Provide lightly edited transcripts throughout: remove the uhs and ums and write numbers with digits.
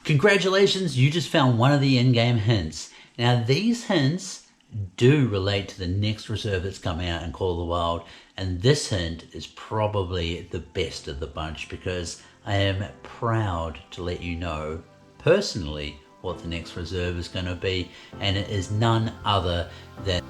Congratulations, you just found one of the in-game hints. Now these hints do relate to the next reserve that's coming out in Call of the Wild, and this hint is probably the best of the bunch because I am proud to let you know personally what the next reserve is going to be, and it is none other than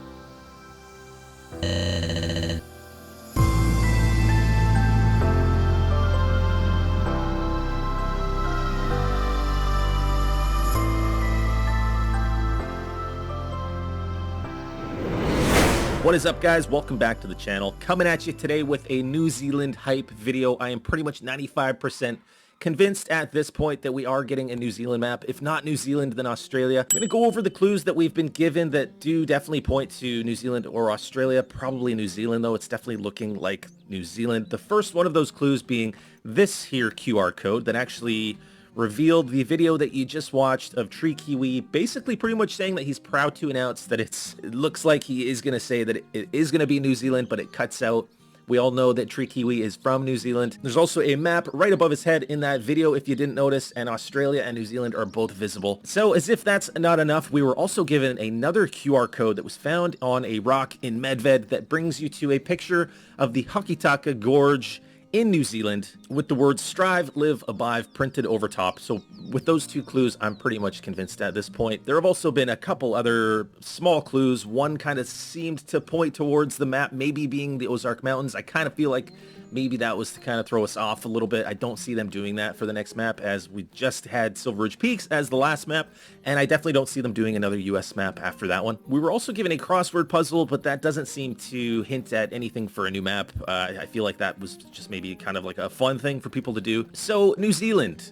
What is up, guys? Welcome back to the channel. Coming at you today with a New Zealand hype video. I am pretty much 95% convinced at this point that we are getting a New Zealand map. If not New Zealand, then Australia. I'm going to go over the clues that we've been given that do definitely point to New Zealand or Australia. Probably New Zealand, though. It's definitely looking like New Zealand. The first one of those clues being this here QR code that actually revealed the video that you just watched of Tree Kiwi, basically pretty much saying that he's proud to announce that it looks like he is going to say that it is going to be New Zealand, but it cuts out. We all know that Tree Kiwi is from New Zealand. There's also a map right above his head in that video, if you didn't notice, and Australia and New Zealand are both visible. So as if that's not enough, we were also given another QR code that was found on a rock in Medved that brings you to a picture of the Hakitaka Gorge in New Zealand with the words strive, live, abide printed over top. So with those two clues, I'm pretty much convinced at this point. There have also been a couple other small clues. One kind of seemed to point towards the map maybe being the Ozark Mountains. I kind of feel like maybe that was to kind of throw us off a little bit. I don't see them doing that for the next map, as we just had Silver Ridge Peaks as the last map, and I definitely don't see them doing another US map after that one. We were also given a crossword puzzle, but that doesn't seem to hint at anything for a new map. I feel like that was just maybe kind of like a fun thing for people to do. So New Zealand.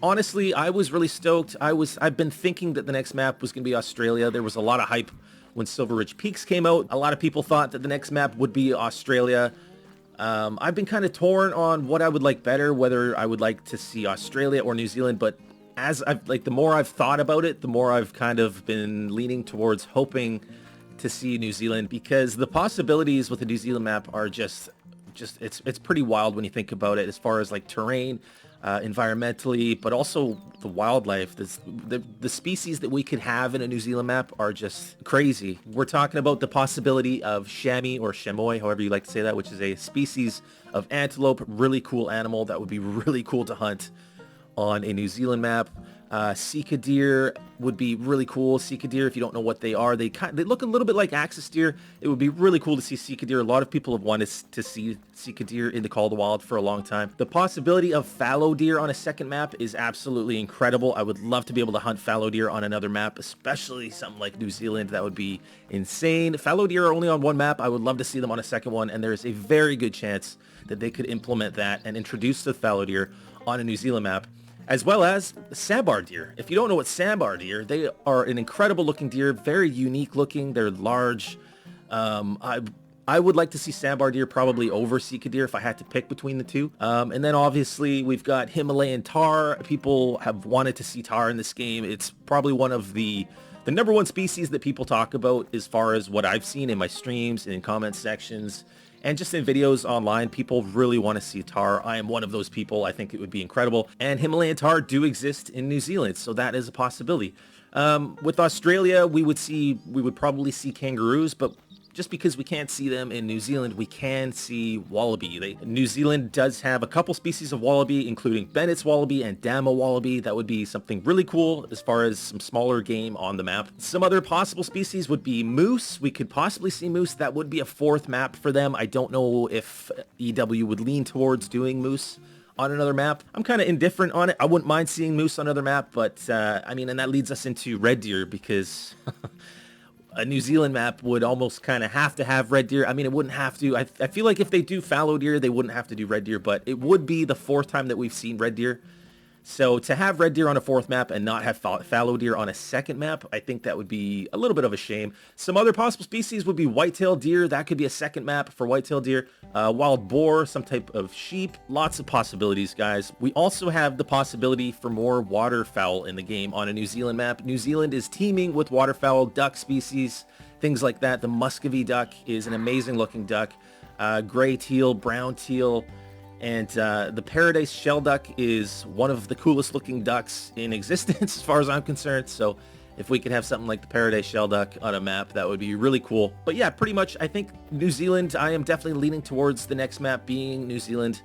Honestly, I was really stoked. I've been thinking that the next map was going to be Australia. There was a lot of hype when Silver Ridge Peaks came out. A lot of people thought that the next map would be Australia. I've been kind of torn on what I would like better, whether I would like to see Australia or New Zealand, but as the more I've thought about it, the more I've kind of been leaning towards hoping to see New Zealand, because the possibilities with the New Zealand map are just it's pretty wild when you think about it, as far as like terrain, environmentally, but also the wildlife. The species that we could have in a New Zealand map are just crazy. We're talking about the possibility of chamois or chamois, however you like to say that, which is a species of antelope, really cool animal that would be really cool to hunt on a New Zealand map. Sika deer would be really cool. Sika deer, if you don't know what they are, they look a little bit like axis deer. It would be really cool to see Sika deer. A lot of people have wanted to see Sika deer in the Call of the Wild for a long time. The possibility of fallow deer on a second map is absolutely incredible. I would love to be able to hunt fallow deer on another map, especially something like New Zealand. That would be insane. Fallow deer are only on one map. I would love to see them on a second one, and there's a very good chance that they could implement that and introduce the fallow deer on a New Zealand map, as well as sambar deer. If you don't know what sambar deer, they are an incredible looking deer, very unique looking. They're large. I would like to see sambar deer probably over Sika deer if I had to pick between the two. And then obviously we've got Himalayan tahr. People have wanted to see tahr in this game. It's probably one of the number one species that people talk about, as far as what I've seen in my streams and in comment sections and just in videos online. People really want to see tahr. I am one of those people. I think it would be incredible. And Himalayan tahr do exist in New Zealand, so that is a possibility. With Australia, we would probably see kangaroos, but just because we can't see them in New Zealand, we can see wallaby. New Zealand does have a couple species of wallaby, including Bennett's wallaby and Dama wallaby. That would be something really cool as far as some smaller game on the map. Some other possible species would be moose. We could possibly see moose. That would be a fourth map for them. I don't know if EW would lean towards doing moose on another map. I'm kind of indifferent on it. I wouldn't mind seeing moose on another map, but I mean, and that leads us into red deer, because a New Zealand map would almost kind of have to have red deer. I mean, it wouldn't have to. I feel like if they do fallow deer, they wouldn't have to do red deer, but it would be the fourth time that we've seen red deer. So to have red deer on a fourth map and not have fallow deer on a second map, I think that would be a little bit of a shame. Some other possible species would be white-tailed deer. That could be a second map for white-tailed deer. Wild boar, some type of sheep. Lots of possibilities, guys. We also have the possibility for more waterfowl in the game on a New Zealand map. New Zealand is teeming with waterfowl, duck species, things like that. The Muscovy duck is an amazing looking duck. Gray teal, brown teal. And the Paradise Shell Duck is one of the coolest looking ducks in existence as far as I'm concerned. So if we could have something like the Paradise Shell Duck on a map, that would be really cool. But yeah, pretty much I think New Zealand, I am definitely leaning towards the next map being New Zealand.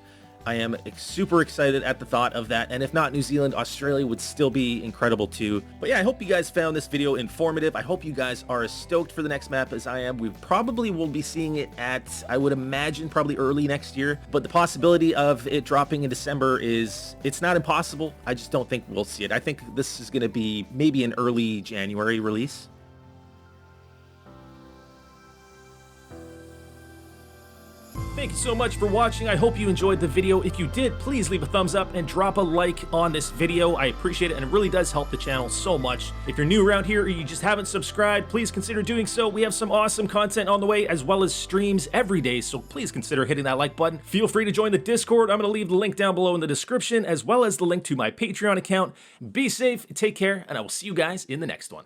I am super excited at the thought of that. And if not New Zealand, Australia would still be incredible too. But yeah, I hope you guys found this video informative. I hope you guys are as stoked for the next map as I am. We probably will be seeing it at, I would imagine, probably early next year. But the possibility of it dropping in December it's not impossible. I just don't think we'll see it. I think this is going to be maybe an early January release. Thank you so much for watching. I hope you enjoyed the video. If you did, please leave a thumbs up and drop a like on this video. I appreciate it, and it really does help the channel so much. If you're new around here or you just haven't subscribed, please consider doing so. We have some awesome content on the way, as well as streams every day, so please consider hitting that like button. Feel free to join the Discord. I'm going to leave the link down below in the description, as well as the link to my Patreon account. Be safe, take care, and I will see you guys in the next one.